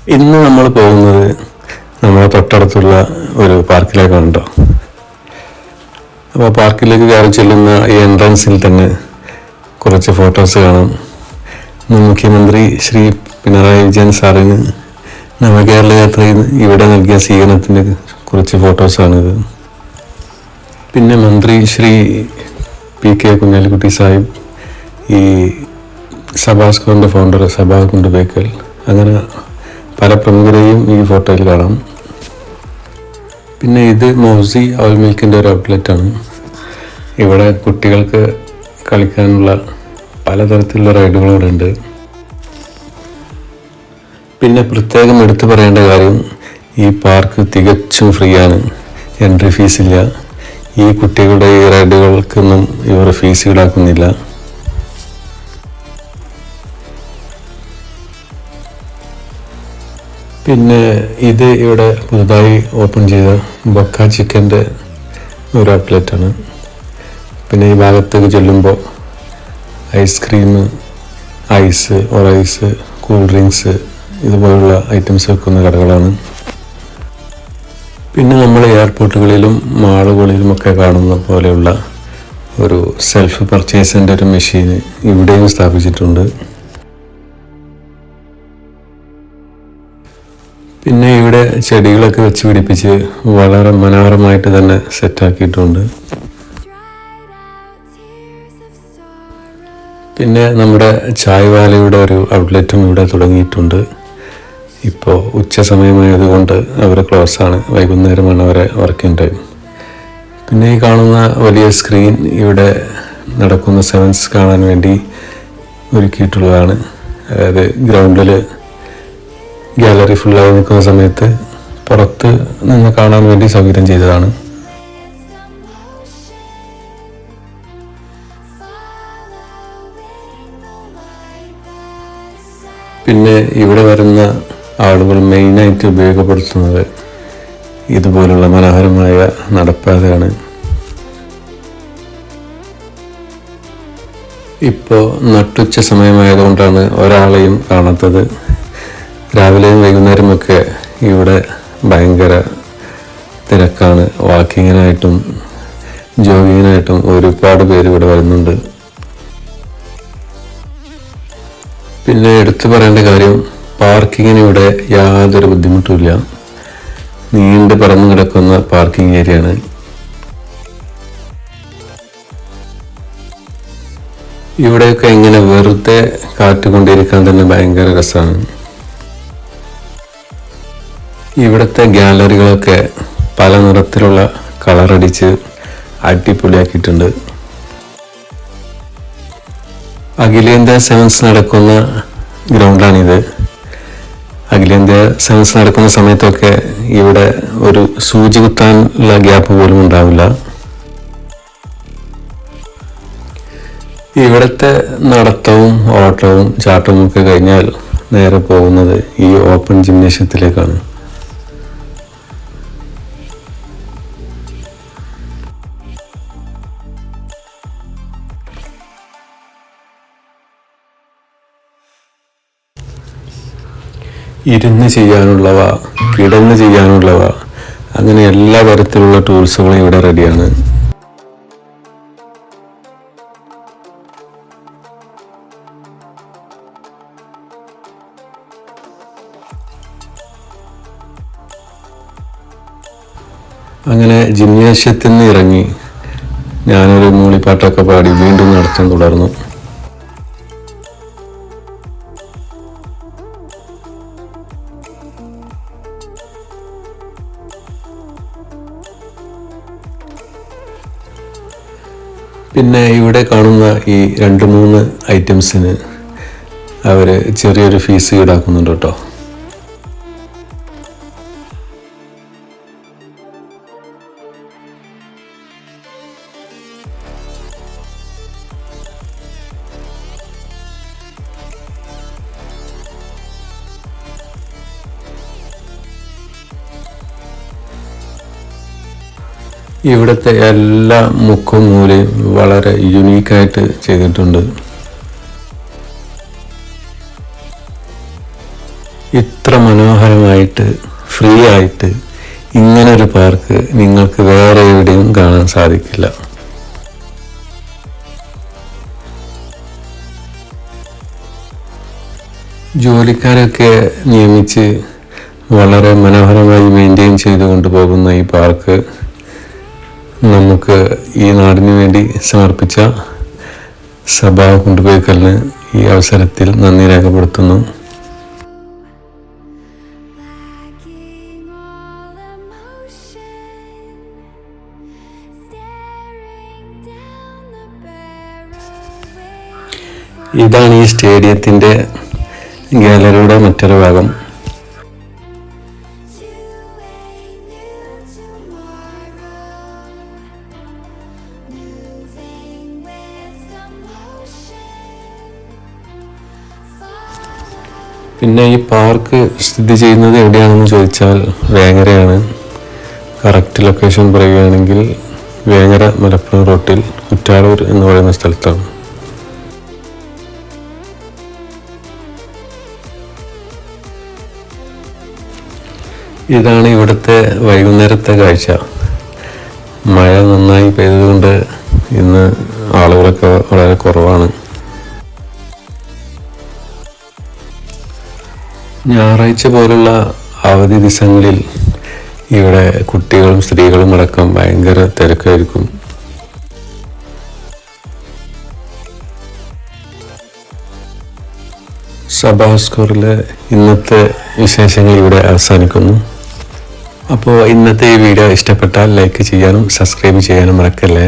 ഇന്ന് നമ്മൾ പോകുന്നത് നമ്മുടെ തൊട്ടടുത്തുള്ള ഒരു പാർക്കിലേക്കാണ് കേട്ടോ. അപ്പോൾ പാർക്കിലേക്ക് കയറി ചെല്ലുന്ന ഈ എൻട്രൻസിൽ തന്നെ കുറച്ച് ഫോട്ടോസ് കാണാം. മുഖ്യമന്ത്രി ശ്രീ പിണറായി വിജയൻ സാറിന് നവകേരള യാത്രയിൽ ഇവിടെ നൽകിയ സ്വീകരണത്തിൻ്റെ കുറച്ച് ഫോട്ടോസാണിത്. പിന്നെ മന്ത്രി ശ്രീ PK കുഞ്ഞാലിക്കുട്ടി സാഹിബ്, ഈ സബാസ്കോൻ്റെ ഫൗണ്ടർ സബാകുണ്ട് ബേക്കൽ, അങ്ങനെ പല പ്രമുഖരെയും ഈ ഫോട്ടോയിൽ കാണാം. പിന്നെ ഇത് മോസി ഓയിൽ മിൽക്കിൻ്റെ ഒരു ഔട്ട്ലെറ്റാണ്. ഇവിടെ കുട്ടികൾക്ക് കളിക്കാനുള്ള പലതരത്തിലുള്ള റൈഡുകൾ ഇവിടെ ഉണ്ട്. പിന്നെ പ്രത്യേകം എടുത്തു പറയേണ്ട കാര്യം, ഈ പാർക്ക് തികച്ചും ഫ്രീ ആണ്, എൻട്രി ഫീസില്ല. ഈ കുട്ടികളുടെ ഈ റൈഡുകൾക്കൊന്നും ഇവർ ഫീസ് ഈടാക്കുന്നില്ല. പിന്നെ ഇത് ഇവിടെ പുതുതായി ഓപ്പൺ ചെയ്ത ബക്ക ചിക്കൻ്റെ ഒരു ഔട്ട്ലെറ്റാണ്. പിന്നെ ഈ ഭാഗത്തേക്ക് ചെല്ലുമ്പോൾ ഐസ്ക്രീം, ഐസ്, ഒറൈസ്, കൂൾ ഡ്രിങ്ക്സ് ഇതുപോലുള്ള ഐറ്റംസ് വെക്കുന്ന കടകളാണ്. പിന്നെ നമ്മൾ എയർപോർട്ടുകളിലും മാളുകളിലുമൊക്കെ കാണുന്ന പോലെയുള്ള ഒരു സെൽഫ് പർച്ചേസിൻ്റെ ഒരു മെഷീൻ ഇവിടെയും സ്ഥാപിച്ചിട്ടുണ്ട്. പിന്നെ ഇവിടെ ചെടികളൊക്കെ വെച്ച് പിടിപ്പിച്ച് വളരെ മനോഹരമായിട്ട് തന്നെ സെറ്റാക്കിയിട്ടുണ്ട്. പിന്നെ നമ്മുടെ ചായവാലയുടെ ഒരു ഔട്ട്ലെറ്റും ഇവിടെ തുടങ്ങിയിട്ടുണ്ട്. ഇപ്പോൾ ഉച്ച സമയമായതുകൊണ്ട് അവർ ക്ലോസ് ആണ്, വൈകുന്നേരമാണ് അവരെ വർക്കിംഗ് ടൈം. പിന്നെ ഈ കാണുന്ന വലിയ സ്ക്രീൻ ഇവിടെ നടക്കുന്ന സെവൻസ് കാണാൻ വേണ്ടി ഒരുക്കിയിട്ടുള്ളതാണ്. അതായത് ഗ്രൗണ്ടിൽ ഗാലറി ഫുള്ളായി നിൽക്കുന്ന സമയത്ത് പുറത്ത് നിന്ന് കാണാൻ വേണ്ടി സൗകര്യം ചെയ്തതാണ്. പിന്നെ ഇവിടെ വരുന്ന ആളുകൾ മെയിനായിട്ട് ഉപയോഗപ്പെടുത്തുന്നത് ഇതുപോലുള്ള മനോഹരമായ നടപ്പാതയാണ്. ഇപ്പോൾ നട്ടുച്ച സമയമായതുകൊണ്ടാണ് ഒരാളെയും കാണാത്തത്. രാവിലെയും വൈകുന്നേരമൊക്കെ ഇവിടെ ഭയങ്കര തിരക്കാണ്. വാക്കിങ്ങിനായിട്ടും ജോഗിങ്ങിനായിട്ടും ഒരുപാട് പേര് ഇവിടെ വരുന്നുണ്ട്. പിന്നെ എടുത്തു പറയേണ്ട കാര്യം, പാർക്കിങ്ങിന് ഇവിടെ യാതൊരു ബുദ്ധിമുട്ടുമില്ല. നീണ്ടു പറന്നു കിടക്കുന്ന പാർക്കിംഗ് ഏരിയയാണ്. ഇവിടെയൊക്കെ ഇങ്ങനെ വെറുതെ കാറ്റുകൊണ്ടിരിക്കാൻ തന്നെ ഭയങ്കര രസമാണ്. ഇവിടുത്തെ ഗാലറികളൊക്കെ പല നിറത്തിലുള്ള കളറടിച്ച് അടിപൊളിയാക്കിയിട്ടുണ്ട്. അഖിലേന്ത്യാ സെവൻസ് നടക്കുന്ന ഗ്രൗണ്ടാണിത്. അഖിലേന്ത്യാ സെവൻസ് നടക്കുന്ന സമയത്തൊക്കെ ഇവിടെ ഒരു സൂചി കുത്താനുള്ള ഗ്യാപ്പ് പോലും ഉണ്ടാവില്ല. ഇവിടുത്തെ നടത്തവും ഓട്ടവും ചാട്ടവും ഒക്കെ കഴിഞ്ഞാൽ നേരെ പോകുന്നത് ഈ ഓപ്പൺ ജിംനേഷ്യത്തിലേക്കാണ്. ഇരുന്ന് ചെയ്യാനുള്ളവ, കിടന്ന് ചെയ്യാനുള്ളവ, അങ്ങനെ എല്ലാ തരത്തിലുള്ള ടൂൾസുകളും ഇവിടെ റെഡിയാണ്. അങ്ങനെ ജിംനേഷ്യത്തിൽ നിന്ന് ഇറങ്ങി ഞാനൊരു മൂളിപ്പാട്ടൊക്കെ പാടി വീണ്ടും നടത്താൻ തുടർന്നു. പിന്നെ ഇവിടെ കാണുന്ന ഈ 2-3 ഐറ്റംസിന് അവർ ചെറിയൊരു ഫീസ് ഈടാക്കുന്നുണ്ട് കേട്ടോ. ഇവിടുത്തെ എല്ലാ മുക്കും മൂലയും വളരെ യുണീക്കായിട്ട് ചെയ്തിട്ടുണ്ട്. ഇത്ര മനോഹരമായിട്ട് ഫ്രീ ആയിട്ട് ഇങ്ങനൊരു പാർക്ക് നിങ്ങൾക്ക് വേറെ എവിടെയും കാണാൻ സാധിക്കില്ല. ജോലിക്കാരൊക്കെ നിയമിച്ച് വളരെ മനോഹരമായി മെയിൻറ്റെയിൻ ചെയ്തു കൊണ്ടുപോകുന്ന ഈ പാർക്ക് നമുക്ക് ഈ നാടിന് വേണ്ടി സമർപ്പിച്ച സഭാ കൊണ്ടുപോയിക്കലിന് ഈ അവസരത്തിൽ നന്ദി രേഖപ്പെടുത്തുന്നു. ഇതാണ് ഈ സ്റ്റേഡിയത്തിൻ്റെ ഗാലറിയുടെ മറ്റൊരു ഭാഗം. പിന്നെ ഈ പാർക്ക് സ്ഥിതി ചെയ്യുന്നത് എവിടെയാണെന്ന് ചോദിച്ചാൽ വേങ്ങരയാണ്. കറക്റ്റ് ലൊക്കേഷൻ പറയുകയാണെങ്കിൽ വേങ്ങര മലപ്പുറം റോട്ടിൽ കുറ്റാലൂർ എന്ന് പറയുന്ന സ്ഥലത്താണ്. ഇതാണ് ഇവിടുത്തെ വൈകുന്നേരത്തെ കാഴ്ച. മഴ നന്നായി പെയ്തതുകൊണ്ട് ഇന്ന് ആളുകളൊക്കെ വളരെ കുറവാണ്. ഞായറാഴ്ച പോലുള്ള അവധി ദിവസങ്ങളിൽ ഇവിടെ കുട്ടികളും സ്ത്രീകളും അടക്കം ഭയങ്കര തിരക്കായിരിക്കും. സഭാ സ്കോറിലെ ഇന്നത്തെ വിശേഷങ്ങൾ ഇവിടെ അവസാനിക്കുന്നു. അപ്പോൾ ഇന്നത്തെ ഈ വീഡിയോ ഇഷ്ടപ്പെട്ടാൽ ലൈക്ക് ചെയ്യാനും സബ്സ്ക്രൈബ് ചെയ്യാനും മറക്കല്ലേ.